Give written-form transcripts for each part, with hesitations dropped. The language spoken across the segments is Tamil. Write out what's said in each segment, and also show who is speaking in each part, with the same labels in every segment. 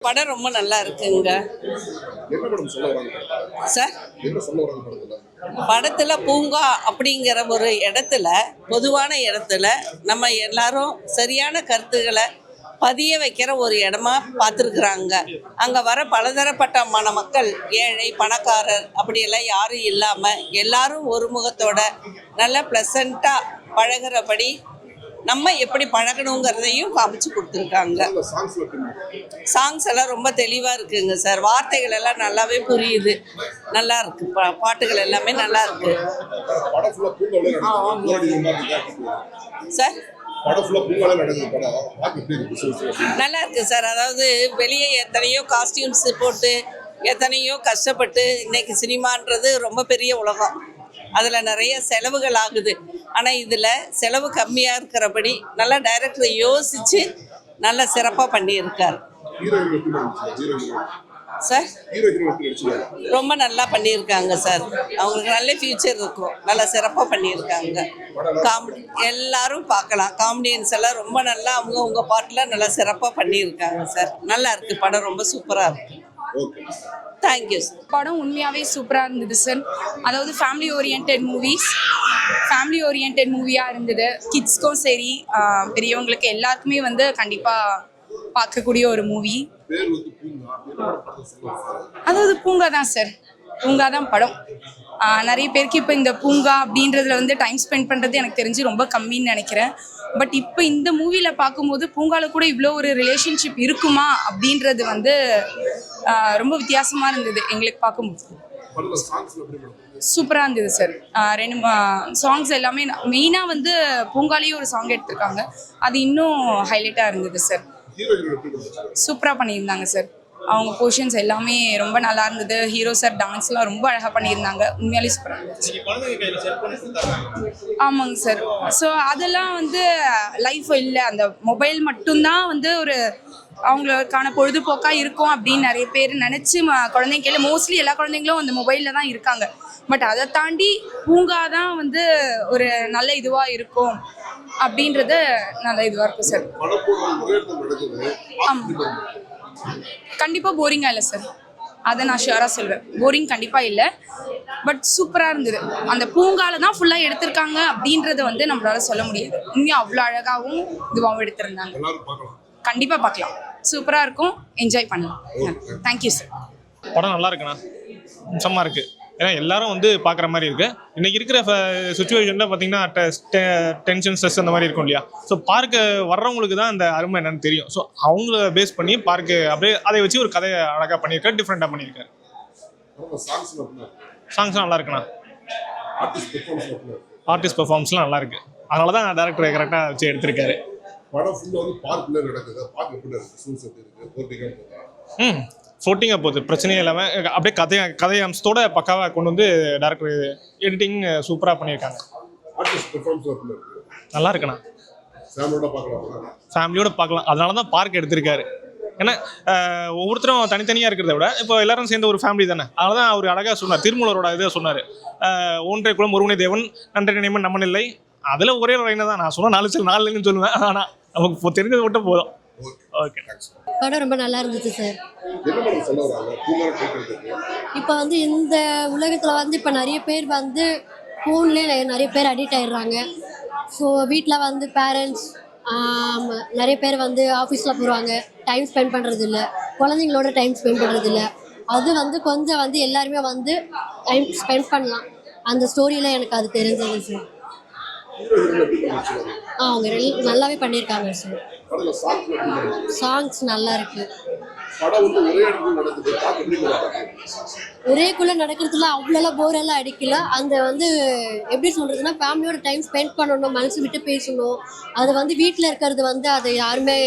Speaker 1: படம் ரொம்ப நல்லா இருக்குங்க சார். படத்துல பூங்கா அப்படிங்கிற ஒரு இடத்துல, பொதுவான இடத்துல நம்ம எல்லாரும் சரியான கருத்துக்களை பதிய வைக்கிற ஒரு இடமா பார்த்துருக்குறாங்க. அங்கே வர பலதரப்பட்டமான மக்கள், ஏழை பணக்காரர் அப்படியெல்லாம் யாரும் இல்லாமல் எல்லாரும் ஒரு முகத்தோட நல்ல ப்ளசண்ட்டாக பழகிறபடி நம்ம எப்படி பழகணுங்கிறதையும் காமிச்சு கொடுத்துருக்காங்க. சாங்ஸ் எல்லாம் ரொம்ப தெளிவாக இருக்குங்க சார். வார்த்தைகள் எல்லாம் நல்லாவே புரியுது. நல்லா இருக்கு. பாட்டுகள் எல்லாமே நல்லா இருக்கு சார். நல்லா இருக்கு சார். அதாவது வெளியே எத்தனையோ காஸ்டியூம்ஸ் போட்டு எத்தனையோ கஷ்டப்பட்டு இன்னைக்கு சினிமான்றது ரொம்ப பெரிய உலகம். அதில் நிறைய செலவுகள் ஆகுது. ஆனால் இதில் செலவு கம்மியாக இருக்கிறபடி நல்லா டைரக்டர் யோசித்து நல்லா சிறப்பாக பண்ணியிருக்கார் சார். ரொம்ப நல்லா பண்ணியிருக்காங்க சார். அவங்களுக்கு நல்ல ஃபியூச்சர் இருக்கும். நல்லா சிறப்பாக பண்ணியிருக்காங்க. காமெடி எல்லாரும் பார்க்கலாம். காமெடியன்ஸ் எல்லாம் ரொம்ப நல்லா அவங்க பாட்டில் நல்லா சிறப்பாக பண்ணியிருக்காங்க சார். நல்லா இருக்குது. படம் ரொம்ப சூப்பராக இருக்குது. Thank you sir.
Speaker 2: படம் உண்மையாகவே சூப்பராக இருந்தது சார். அதாவது ஃபேமிலி ஓரியன்ட் மூவியாக இருந்தது. கிட்ஸ்க்கும் சரி பெரியவங்களுக்கு எல்லாருக்குமே வந்து கண்டிப்பாக பார்க்கக்கூடிய ஒரு மூவி. அதாவது பூங்கா தான் சார். பூங்கா தான் படம். நிறைய பேருக்கு இப்போ இந்த பூங்கா அப்படின்றதுல வந்து டைம் ஸ்பெண்ட் பண்ணுறது எனக்கு தெரிஞ்சு ரொம்ப கம்மின்னு நினைக்கிறேன். பட் இப்போ இந்த மூவியில் பார்க்கும்போது பூங்காவில் கூட இவ்வளோ ஒரு ரிலேஷன்ஷிப் இருக்குமா அப்படின்றது வந்து ரொம்ப வித்தியாசமாக இருந்தது எங்களுக்கு பார்க்கும்போது. சூப்பராக இருந்தது சார். ரெண்டு சாங்ஸ் எல்லாமே மெயினாக வந்து பூங்காலேயே ஒரு சாங் எடுத்திருக்காங்க. அது இன்னும் ஹைலைட்டாக இருந்தது சார். சூப்பராக பண்ணியிருந்தாங்க சார். அவங்க போர்ஷன்ஸ் எல்லாமே ரொம்ப நல்லா இருந்தது. ஹீரோ சார் டான்ஸ்லாம் ரொம்ப அழகாக பண்ணியிருந்தாங்க. உண்மையாலே சூப்பராக இருந்துச்சு. ஆமாங்க சார். ஸோ அதெல்லாம் வந்து லைஃப் இல்லை, அந்த மொபைல் மட்டும்தான் வந்து ஒரு அவங்களுக்கான பொழுதுபோக்காக இருக்கும் அப்படின்னு நிறைய பேர் நினச்சி குழந்தைங்க மோஸ்ட்லி எல்லா குழந்தைங்களும் அந்த மொபைலில் தான் இருக்காங்க. பட் அதை தாண்டி பூங்கா தான் வந்து ஒரு நல்ல இதுவாக இருக்கும் அப்படின்றது நல்ல இதுவாக இருக்கும் சார். கண்டிப்பாக போரிங்காக இல்லை சார். அதை நான் ஷுவராக சொல்வேன். போரிங் கண்டிப்பாக இல்லை. பட் சூப்பராக இருந்தது. அந்த பூங்கால தான் ஃபுல்லாக எடுத்திருக்காங்க அப்படின்றத வந்து நம்மளால சொல்ல முடியாது. உண்மையாக அவ்வளோ அழகாகவும் இதுவாகவும் எடுத்திருந்தாங்க. கண்டிப்பாக பார்க்கலாம். சூப்பராக இருக்கும். என்ஜாய் பண்ணலாம். Thank you sir.
Speaker 3: படம் நல்லா இருக்குண்ணா. அம்சமாக இருக்குது. ஏன்னா எல்லாரும் வந்து பார்க்குற மாதிரி இருக்குது. இன்றைக்கி இருக்கிற சுச்சுவேஷனில் பார்த்தீங்கன்னா டென்ஷன் ஸ்ட்ரெஸ் அந்த மாதிரி இருக்கும் இல்லையா. ஸோ பார்க்க வர்றவங்களுக்கு தான் அந்த அருமை என்னன்னு தெரியும். ஸோ அவங்கள பேஸ் பண்ணி பார்க்க அப்படியே அதை வச்சு ஒரு கதையை அழகாக பண்ணியிருக்காரு. டிஃப்ரெண்ட்டாக பண்ணியிருக்காரு. சாங்ஸ்லாம் நல்லா இருக்குண்ணா. ஆர்டிஸ்ட் பெர்ஃபார்மன்ஸ்லாம் நல்லா இருக்குது. அதனால தான் டேரக்டர் கரெக்டாக வச்சு எடுத்திருக்காரு. ஃபோர்ட்டிங்காக போகுது. பிரச்சனையே இல்லாமல் அப்படியே கதை அம்சத்தோட பக்காவாக கொண்டு வந்து டேரக்டர் எடிட்டிங் சூப்பராக பண்ணியிருக்காங்க. நல்லா இருக்குண்ணா. ஃபேமிலியோட பார்க்கலாம். அதனால தான் பார்க் எடுத்திருக்காரு. ஏன்னா ஒவ்வொருத்தரும் தனித்தனியாக இருக்கிறத விட இப்போ எல்லாரும் சேர்ந்த ஒரு ஃபேமிலி தானே. அதனால தான் அவர் அழகாக சொன்னார். திருமூலரோட இதை சொன்னார். ஒன்றை குலம் ஒருவனை தேவன் நன்றி நினைமன் நம்மன் இல்லை. அதில் ஒரே ஒரு லைனை தான் நான் சொன்னால் 4 லைன்னு சொல்லுவேன். ஆனால் நமக்கு தெரிஞ்சது மட்டும் போதும். ஓகே.
Speaker 4: படம் ரொம்ப நல்லா இருந்துச்சு சார். இப்போ வந்து இந்த உலகத்தில் வந்து இப்போ நிறைய பேர் வந்து ஃபோன்லேயே நிறைய பேர் அடிக்ட் ஆகிடுறாங்க. ஸோ வீட்டில் வந்து பேரண்ட்ஸ் நிறைய பேர் வந்து ஆஃபீஸில் போகிறாங்க. டைம் ஸ்பெண்ட் பண்ணுறது இல்லை. குழந்தைங்களோட டைம் ஸ்பெண்ட் பண்ணுறது இல்லை. அது வந்து கொஞ்சம் வந்து எல்லாருமே வந்து டைம் ஸ்பெண்ட் பண்ணலாம். அந்த ஸ்டோரியில் எனக்கு அது தெரிஞ்சது சார். அவங்க நல்லாவே பண்ணியிருக்காங்க சார். சாங்ஸ் நல்லா இருக்கு. ஒரேக்குள்ள நடக்கிறதுல அவ்வளோலாம் போரெல்லாம் அடிக்கல. அந்த வந்து எப்படி சொல்றதுன்னா ஃபேமிலியோட டைம் ஸ்பெண்ட் பண்ணணும், மனசு விட்டு பேசணும். அது வந்து வீட்டில் இருக்கிறது வந்து அதை யாருமே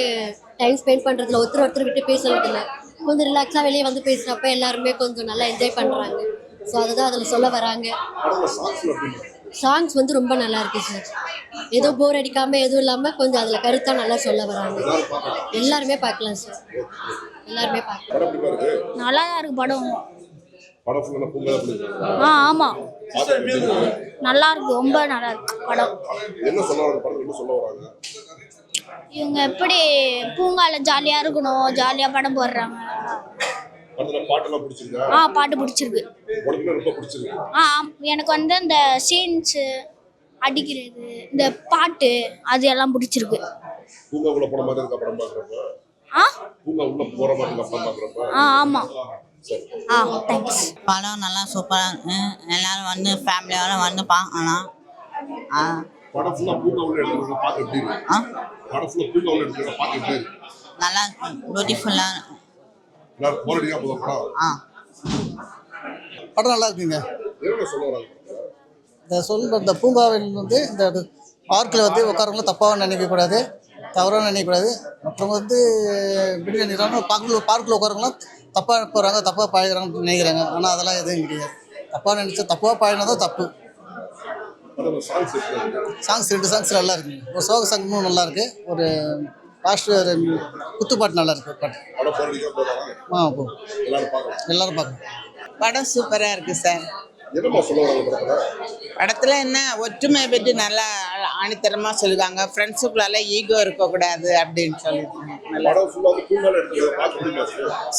Speaker 4: டைம் ஸ்பெண்ட் பண்ணுறதுல ஒருத்தர் விட்டு பேசுறதில்ல. கொஞ்சம் ரிலாக்ஸாக வெளியே வந்து பேசுகிறப்ப எல்லாருமே கொஞ்சம் நல்லா என்ஜாய் பண்ணுறாங்க. ஸோ அதுதான் அதில் சொல்ல வராங்க. சாங்ஸ் வந்து ரொம்ப நல்லா இருக்கு சார். ஏதோ போர் அடிக்காமல் எதுவும் இல்லாமல் கொஞ்சம் அதில் கருத்தாக நல்லா சொல்ல வராங்க. எல்லாருமே பார்க்கலாம் சார். எல்லாருமே பார்க்கலாம்.
Speaker 5: நல்லா தான் இருக்கு படம். ஆமாம் நல்லா இருக்கு. ரொம்ப நல்லா இருக்கு படம். இவங்க எப்படி பூங்கால ஜாலியாக இருக்கணும், ஜாலியாக படம் போடுறாங்க.
Speaker 6: படத்துல பாட்டெல்லாம் பிடிச்சிருக்கா?
Speaker 5: பாட்டு பிடிச்சிருக்கு.
Speaker 6: உனக்கு ரொம்ப பிடிச்சிருக்கு.
Speaker 5: எனக்கு வந்து அந்த சீன்ஸு அடிக்கிறது, இந்த பாட்டு அது எல்லாம் பிடிச்சிருக்கு.
Speaker 6: பூங்கா உள்ள போன மாதிரி இருக்கா படம் பார்க்குறப்ப? பூங்கா உள்ள போற மாதிரி இருக்கா படம் பார்க்குறப்ப?
Speaker 5: ஆமாம். தேங்க்ஸ்.
Speaker 7: படம் நல்லா சூப்பராக இருக்கு. எல்லாரும் வந்து ஃபேமிலியோட வந்து பார்க்கலாம்.
Speaker 6: படம் ஃபுல்லா பூங்கா உள்ள எடுத்துக்கிற பார்க்க எப்படி இருக்கு? படம் ஃபுல்லா பூங்கா உள்ள எடுத்துக்கிற பார்க்க எப்படி இருக்கு?
Speaker 7: நல்லா பியூட்டிஃபுல்லாக.
Speaker 6: எல்லாரும் போர் அடிக்காம போதும் படம்.
Speaker 8: படம் நல்லா இருக்குங்க.
Speaker 6: என்ன சொல்ல வராங்க?
Speaker 8: இந்த பூங்காவில் வந்து இந்த பார்க்கில் வந்து உட்காரவங்களும் தப்பாக நினைக்கக்கூடாது, தவறாக நினைக்கக்கூடாது. மற்றும் வந்து எப்படி நினைக்கிறாங்க, பார்க்கில் உட்காரவங்களாம் தப்பாக போகிறாங்க, தப்பாக பழகிறாங்கன்னு நினைக்கிறாங்க. ஆனால் அதெல்லாம் எதுவும் கிடையாது. தப்பாக நினச்சா தப்பாக பழகினா தான் தப்பு. சாங்ஸ் 2 சாங்ஸ் நல்லா இருக்குங்க. ஒரு சோக சாங்கும் நல்லா இருக்கு, ஒரு பாஸ்ட் குத்துப்பாட்டு நல்லா இருக்கு. பாட்டு எல்லாரும் பார்க்கணும்.
Speaker 7: படம் சூப்பராக இருக்குது சார்.
Speaker 6: என்னமா சொல்ல வராங்க?
Speaker 7: படத்தில் என்ன ஒற்றுமை பற்றி நல்லா ஆணித்தரமாக சொல்லுவாங்க. ஃப்ரெண்ட்ஸுக்குள்ளால ஈகோ இருக்கக்கூடாது அப்படின்னு சொல்லியிருக்காங்க. நல்லா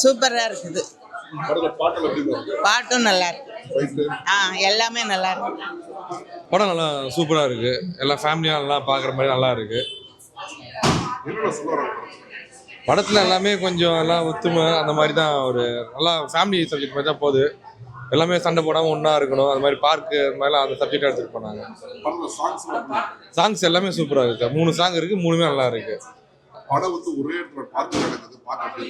Speaker 7: சூப்பராக இருக்குது. பாட்டும் நல்லா இருக்கு. எல்லாமே நல்லா இருக்கு.
Speaker 9: படம் நல்லா சூப்பராக இருக்குது. எல்லாம் ஃபேமிலியாக நல்லா பார்க்குற மாதிரி நல்லா இருக்குது. படத்தில் எல்லாமே கொஞ்சம் எல்லாம் ஒத்துமை அந்த மாதிரி தான், ஒரு நல்லா ஃபேமிலி சப்ஜெக்ட் மாதிரி தான் போகுது. எல்லாமே சண்டை போடாமல் ஒன்றா இருக்கணும், அது மாதிரி பார்க்கு அது மாதிரிலாம் அந்த சப்ஜெக்டாக எடுத்துகிட்டு போனாங்க. சாங்ஸ் எல்லாமே சூப்பராக இருக்குது சார். 3 சாங் இருக்குது, 3மே நல்லா இருக்குது.
Speaker 6: படம் வந்து ஒரே இடத்துல பார்க்க நடக்குது, பார்க்க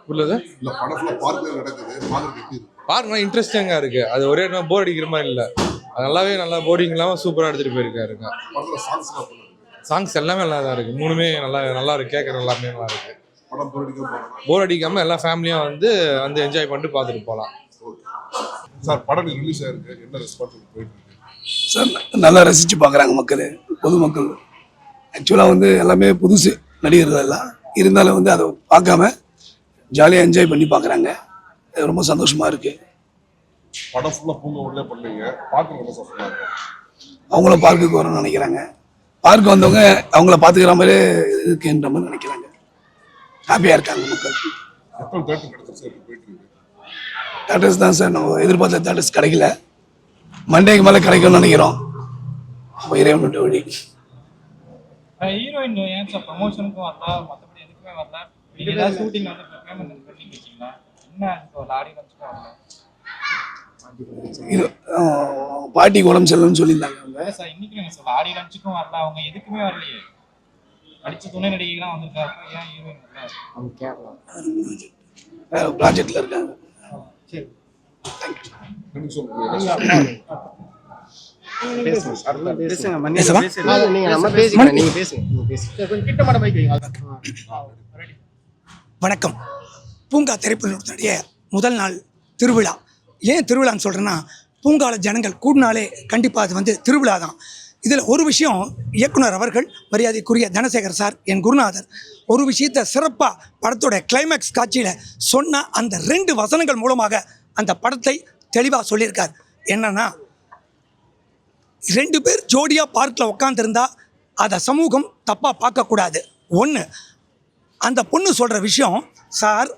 Speaker 9: புரியுது?
Speaker 6: இல்லை படத்துல பார்க்க நடக்குது, பார்க்க
Speaker 9: பார்க்கலாம் இன்ட்ரெஸ்டிங்காக இருக்குது. அது ஒரே இடமா போர் அடிக்கிற மாதிரி இல்லை. அது நல்லாவே நல்லா போரிங் இல்லாமல் சூப்பராக எடுத்துகிட்டு போயிருக்காருங்க. சாங்ஸ் எல்லாமே நல்லா தான் இருக்குது. 3மே நல்லா இருக்கு. கேட்குற எல்லாமே நல்லா இருக்குது. போர் அடிக்காமல் எல்லா ஃபேமிலியும் வந்து என்ஜாய் பண்ணிட்டு பார்த்துட்டு போகலாம்
Speaker 6: சார். படம் ரிலீஸ் ஆயிருக்கு, என்ன ரெஸ்பான்ஸ் போயிட்டு இருக்கு
Speaker 10: சார்? நல்லா ரசித்து பார்க்குறாங்க மக்கள், பொதுமக்கள். ஆக்சுவலாக வந்து எல்லாமே புதுசு நடிகர்கள் எல்லாம் இருந்தாலும் வந்து அதை பார்க்காம ஜாலியாக என்ஜாய் பண்ணி பார்க்குறாங்க. ரொம்ப சந்தோஷமாக இருக்குது.
Speaker 6: படம் ஃபுல்லாக பூங்கா உள்ளே பண்ணீங்க, பார்க்க ரொம்ப சந்தோஷமாக இருக்கு.
Speaker 10: அவங்களும் பார்க்குக்கு வரணும்னு நினைக்கிறாங்க. பார்க்க வந்தவங்க அவங்கள பார்த்துக்கிற மாதிரி இருக்குன்ற மாதிரி நினைக்கிறாங்க. ஹாப்பியாக இருக்காங்க மக்கள்.
Speaker 6: எப்போ தேட்டர் கிடைச்சிருச்சு, எப்படி போயிட்டு இருக்கு?
Speaker 10: தேட்டர்ஸ் தான் சார், நம்ம எதிர்பார்த்த தேட்டர்ஸ் கிடைக்கல. மண்டேக்கு மேலே கிடைக்கும்னு நினைக்கிறோம். இறைவனுடைய வழி.
Speaker 3: ஹீரோயின் ஏன் சார் ப்ரமோஷனுக்கும் வரல, மற்றபடி எதுக்குமே வரல? ஏதாவது ஷூட்டிங் வந்து பேமெண்ட் பண்ணி வச்சிங்களா? என்ன ஆடியன்ஸ்க்கும் வரல?
Speaker 10: இது பாட்டிக்கு உடம்பு சரியில்லைன்னு சொல்லியிருந்தாங்க அவங்க.
Speaker 3: சார் இன்னைக்கு சார் ஆடி லஞ்சுக்கும் வரல, அவங்க எதுக்குமே வரலையே. நடிச்ச துணை நடிகைகள்லாம் வந்திருக்காங்க, ஏன் ஹீரோயின் வரல? அவங்க கேட்கலாம்.
Speaker 10: வேற ப்ராஜெக்ட்ல இருக்காங்க.
Speaker 3: சரி,
Speaker 11: வணக்கம். பூங்கா திரைப்படத்தினுடைய முதல் நாள் திருவிழா. ஏன் திருவிழான்னு சொல்கிறேன்னா, பூங்காவில் ஜனங்கள் கூடினாலே கண்டிப்பாக அது வந்து திருவிழா தான். இதில் ஒரு விஷயம், இயக்குனர் அவர்கள், மரியாதைக்குரிய தனசேகர் சார், என் குருநாதர், ஒரு விஷயத்தை சிறப்பாக படத்தோட கிளைமேக்ஸ் காட்சியில் சொன்ன அந்த 2 வசனங்கள் மூலமாக அந்த படத்தை தெளிவாக சொல்லியிருக்கார். என்னன்னா, 2 பேர் ஜோடியாக பார்க்கில் உட்காந்துருந்தா அதை சமூகம் தப்பாக பார்க்கக்கூடாது. 1, அந்த பொண்ணு சொல்கிற விஷயம், சார்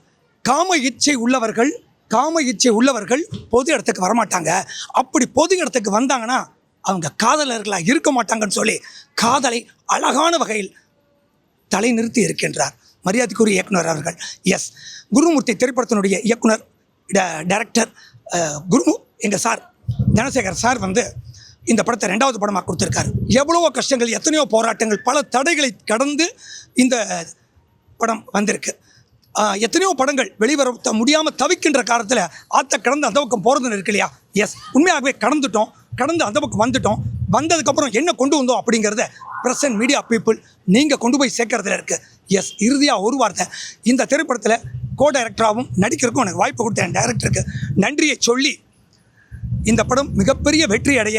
Speaker 11: காம இச்சை உள்ளவர்கள் பொது இடத்துக்கு வரமாட்டாங்க, அப்படி பொது இடத்துக்கு வந்தாங்கன்னா அவங்க காதலர்களாக இருக்க மாட்டாங்கன்னு சொல்லி காதலை அழகான வகையில் தலை நிறுத்தி இருக்கின்றார் மரியாதைக்குரிய இயக்குனர் அவர்கள். எஸ், குருமூர்த்தி திரைப்படத்தினுடைய இயக்குனர் டைரக்டர் எங்கள் சார் தனசேகர் சார் வந்து இந்த படத்தை 2வது படமாக கொடுத்துருக்காரு. எவ்வளவோ கஷ்டங்கள், எத்தனையோ போராட்டங்கள், பல தடைகளை கடந்து இந்த படம் வந்திருக்கு. எத்தனையோ படங்கள் வெளிவர முடியாமல் தவிக்கின்ற காலத்தில் ஆற்ற கடந்து அந்த பக்கம் போகிறதுன்னு இருக்கு இல்லையா? எஸ், உண்மையாகவே கடந்து அந்த பக்கம் வந்துட்டோம். வந்ததுக்கப்புறம் என்ன கொண்டு வந்தோம் அப்படிங்கிறத ப்ரெஸ் அண்ட் மீடியா பீப்புள் நீங்கள் கொண்டு போய் சேர்க்கறதுல இருக்குது. எஸ், இறுதியாக ஒரு வார்த்தை, இந்த திரைப்படத்தில் டைரக்டராகவும் நடிக்கிறதுக்கும் எனக்கு வாய்ப்பு கொடுத்த என் டைரக்டருக்கு நன்றியை சொல்லி, இந்த படம் மிகப்பெரிய வெற்றி அடைய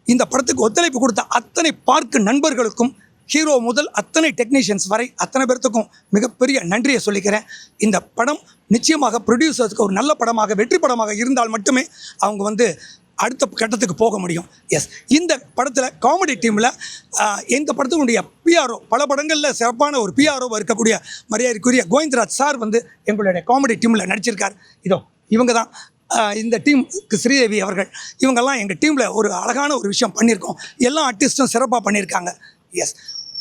Speaker 11: இந்த படத்துக்கு ஒத்துழைப்பு கொடுத்த அத்தனை பார்க்கு நண்பர்களுக்கும், ஹீரோ முதல் அத்தனை டெக்னீஷியன்ஸ் வரை அத்தனை பேர்த்துக்கும் மிகப்பெரிய நன்றியை சொல்லிக்கிறேன். இந்த படம் நிச்சயமாக ப்ரொடியூசர்ஸுக்கு ஒரு நல்ல படமாக, வெற்றி படமாக இருந்தால் மட்டுமே அவங்க வந்து அடுத்த கட்டத்துக்கு போக முடியும். எஸ், இந்த படத்தில் காமெடி டீமில் இந்த படத்தினுடைய பிஆர்ஓ, பல படங்களில் சிறப்பான ஒரு பிஆர்ஓவாக இருக்கக்கூடிய மரியாதைக்குரிய கோவிந்தராஜ் சார் வந்து எங்களுடைய காமெடி டீமில் நடிச்சிருக்கார். இதோ இவங்க தான் இந்த டீமுக்கு ஸ்ரீதேவி அவர்கள். இவங்கெல்லாம் எங்கள் டீமில் ஒரு அழகான ஒரு விஷயம் பண்ணியிருக்கோம். எல்லா ஆர்டிஸ்ட்டும் சிறப்பாக பண்ணியிருக்காங்க. எஸ்,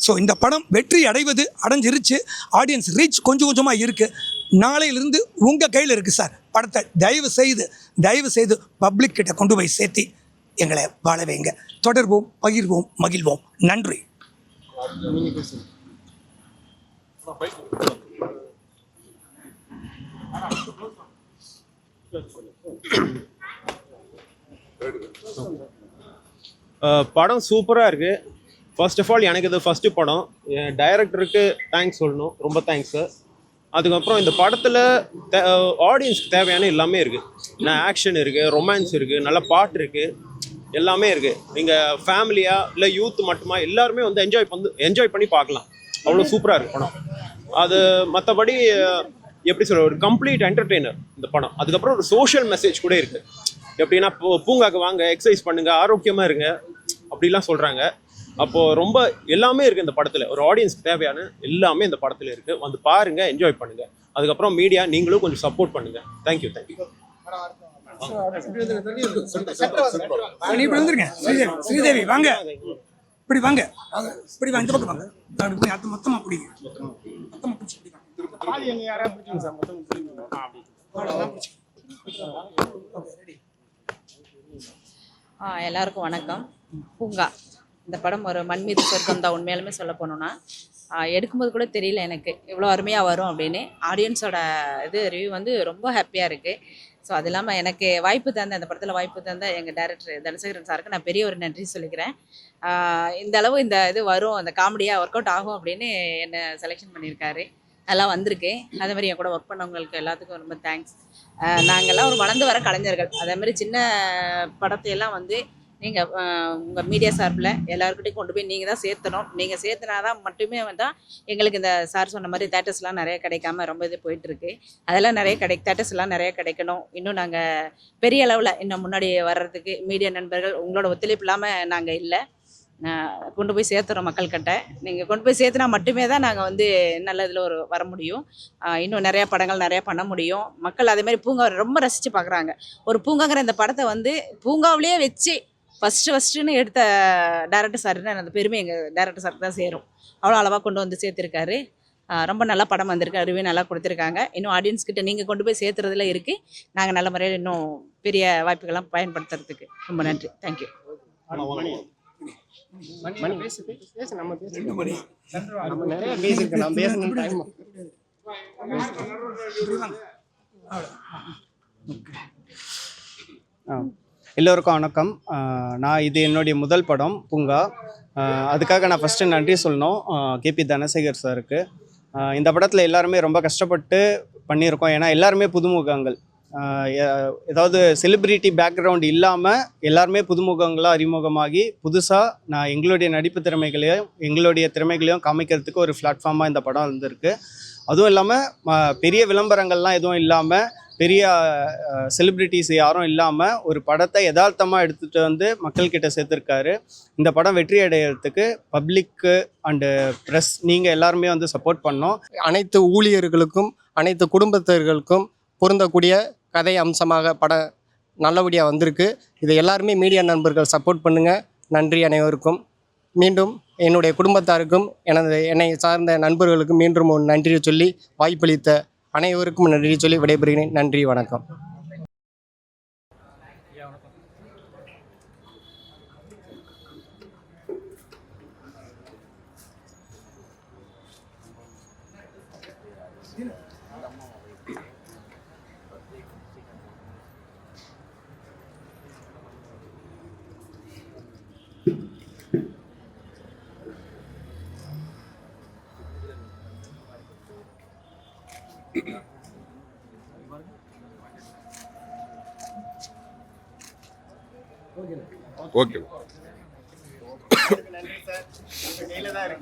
Speaker 11: ஸோ இந்த படம் வெற்றி அடைஞ்சிருச்சு. ஆடியன்ஸ் ரீச் கொஞ்சம் கொஞ்சமாக இருக்குது. நாளையிலிருந்து உங்கள் கையில் இருக்குது சார். படத்தை தயவு செய்து பப்ளிக் கிட்ட கொண்டு போய் சேர்த்தி எங்களை வாழ வைங்க. தொடர்வோம், பகிர்வோம், மகிழ்வோம். நன்றி.
Speaker 12: படம் சூப்பராக இருக்குது. ஃபர்ஸ்ட் ஆஃப் ஆல் எனக்கு இது ஃபஸ்ட்டு படம். என் டைரக்டருக்கு தேங்க்ஸ் சொல்லணும், ரொம்ப தேங்க்ஸ் சார். அதுக்கப்புறம் இந்த படத்தில் ஆடியன்ஸ்க்கு தேவையான எல்லாமே இருக்குது. ஆக்ஷன் இருக்குது, ரொமான்ஸ் இருக்குது, நல்ல பாட்டு இருக்குது, எல்லாமே இருக்குது. நீங்கள் ஃபேமிலியாக இல்லை யூத் மட்டுமா எல்லாருமே வந்து என்ஜாய் பண்ணி பார்க்கலாம். அவ்வளோ சூப்பராக இருக்குது படம். அது மற்றபடி எப்படி சொல்ற, ஒரு கம்ப்ளீட் என்டர்டெய்னர் இந்த படம். அதுக்கப்புறம் ஒரு சோஷியல் மெசேஜ் கூட இருக்குது. எப்படின்னா பூங்காக்கு வாங்க, எக்ஸசைஸ் பண்ணுங்கள், ஆரோக்கியமாக இருங்க அப்படிலாம் சொல்கிறாங்க. அப்போது ரொம்ப எல்லாமே இருக்குது இந்த படத்தில். ஒரு ஆடியன்ஸ்க்கு தேவையான எல்லாமே இந்த படத்தில் இருக்குது. வந்து பாருங்கள், என்ஜாய் பண்ணுங்கள். அதுக்கப்புறம் மீடியா நீங்களும் கொஞ்சம் சப்போர்ட் பண்ணுங்கள். தேங்க்யூ.
Speaker 11: ஸ்ரீதேவி வாங்க, இப்படி வாங்க, இப்படி வாங்க, இந்த பக்கம் வாங்க. மொத்தமாக பிடிங்க, மொத்தமாக பிடிச்சி
Speaker 13: எல்லாருக்கும் வணக்கம். பூங்கா இந்த படம் ஒரு மண் மீது சொர்க்கம் தான். உண்மையாலுமே சொல்ல போனோன்னா எடுக்கும்போது கூட தெரியல எனக்கு இவ்வளோ அருமையாக வரும் அப்படின்னு. ஆடியன்ஸோட ரிவ்யூ வந்து ரொம்ப ஹாப்பியாக இருக்குது. ஸோ அது இல்லாமல் எனக்கு அந்த படத்தில் வாய்ப்பு தந்த எங்கள் டைரக்டர் தனசேகரன் சாருக்கு நான் பெரிய ஒரு நன்றி சொல்லிக்கிறேன். இந்த அளவு இந்த வரும், அந்த காமெடியாக ஒர்க் அவுட் ஆகும் அப்படின்னு என்னை செலெக்ஷன் பண்ணியிருக்காரு. நல்லா வந்திருக்கு. அதே மாதிரி என் கூட ஒர்க் பண்ணவங்களுக்கு எல்லாத்துக்கும் ரொம்ப தேங்க்ஸ். நாங்கள்லாம் ஒரு வளர்ந்து வர கலைஞர்கள். அதே மாதிரி சின்ன படத்தையெல்லாம் வந்து நீங்கள் உங்கள் மீடியா சார்பில் எல்லாருக்கிட்டையும் கொண்டு போய் நீங்கள் தான் சேர்த்தணும். நீங்கள் சேர்த்துனா தான் மட்டுமே தான் எங்களுக்கு இந்த சார் சொன்ன மாதிரி தேட்டர்ஸ்லாம் நிறைய கிடைக்காம ரொம்ப இது போயிட்டுருக்கு. அதெல்லாம் நிறைய தேட்டர்ஸ்லாம் நிறைய கிடைக்கணும். இன்னும் நாங்கள் பெரிய அளவில் இன்னும் முன்னாடி வர்றதுக்கு மீடியா நண்பர்கள் உங்களோட ஒத்துழைப்பு இல்லாமல் நாங்கள் இல்லை. கொண்டு போய் சேர்த்துறோம் மக்கள்கிட்ட. நீங்கள் கொண்டு போய் சேர்த்துனா மட்டுமே தான் நாங்கள் வந்து நல்ல இதில் வர முடியும். இன்னும் நிறையா படங்கள் நிறையா பண்ண முடியும். மக்கள் அதேமாதிரி பூங்காவை ரொம்ப ரசித்து பார்க்குறாங்க. ஒரு பூங்காங்கிற இந்த படத்தை வந்து பூங்காவிலேயே வச்சு ஃபஸ்ட்டுன்னு எடுத்த டைரக்டர் சார்னு அந்த பெருமை எங்கள் டைரக்டர் சாருக்கு தான் சேரும். அவ்வளோ அளவாக கொண்டு வந்து சேர்த்துருக்காரு. ரொம்ப நல்லா படம் வந்திருக்கு. ரிவ்யூ நல்லா கொடுத்துருக்காங்க. இன்னும் ஆடியன்ஸ் கிட்ட நீங்கள் கொண்டு போய் சேர்த்துறதுல இருக்குது. நாங்கள் நல்ல முறையில் இன்னும் பெரிய வாய்ப்புகள்லாம் பயன்படுத்துறதுக்கு ரொம்ப நன்றி. தேங்க்யூ.
Speaker 14: எல்லோருக்கும் வணக்கம். நான் இது என்னுடைய முதல் படம் பூங்கா. அதுக்காக நான் ஃபஸ்ட்டு நன்றி சொல்லணும் கேபி தனசேகர் சாருக்கு. இந்த படத்தில் எல்லாருமே ரொம்ப கஷ்டப்பட்டு பண்ணியிருக்கோம். ஏன்னா எல்லாருமே புதுமுகங்கள். ஏதாவது செலிப்ரிட்டி பேக்ரவுண்ட் இல்லாமல் எல்லாருமே புதுமுகங்களாக அறிமுகமாகி புதுசாக நான் எங்களுடைய நடிப்பு திறமைகளையும் காமிக்கிறதுக்கு ஒரு பிளாட்ஃபார்மாக இந்த படம் வந்திருக்கு. அதுவும் இல்லாமல் பெரிய விளம்பரங்கள்லாம் எதுவும் இல்லாமல், பெரிய செலிப்ரிட்டிஸ் யாரும் இல்லாமல் ஒரு படத்தை யதார்த்தமாக எடுத்துகிட்டு வந்து மக்கள்கிட்ட சேர்த்துருக்காரு. இந்த படம் வெற்றி அடைகிறதுக்கு பப்ளிக்கு அண்டு ப்ரெஸ் நீங்கள் எல்லாருமே வந்து சப்போர்ட் பண்ணோம்.
Speaker 15: அனைத்து ஊழியர்களுக்கும் அனைத்து குடும்பத்தினர்களுக்கும் பொருந்தக்கூடிய கதை அம்சமாக படம் நல்லபடியாக வந்திருக்கு. இதை எல்லாருமே மீடியா நண்பர்கள் சப்போர்ட் பண்ணுங்கள். நன்றி அனைவருக்கும். மீண்டும் என்னுடைய குடும்பத்தாருக்கும் என்னை சார்ந்த நண்பர்களுக்கும் மீண்டும் ஒரு நன்றியை சொல்லி வாய்ப்பளித்த அனைவருக்கும் நன்றி சொல்லி விடைபெறுகிறேன். நன்றி, வணக்கம்.
Speaker 6: ஓகே.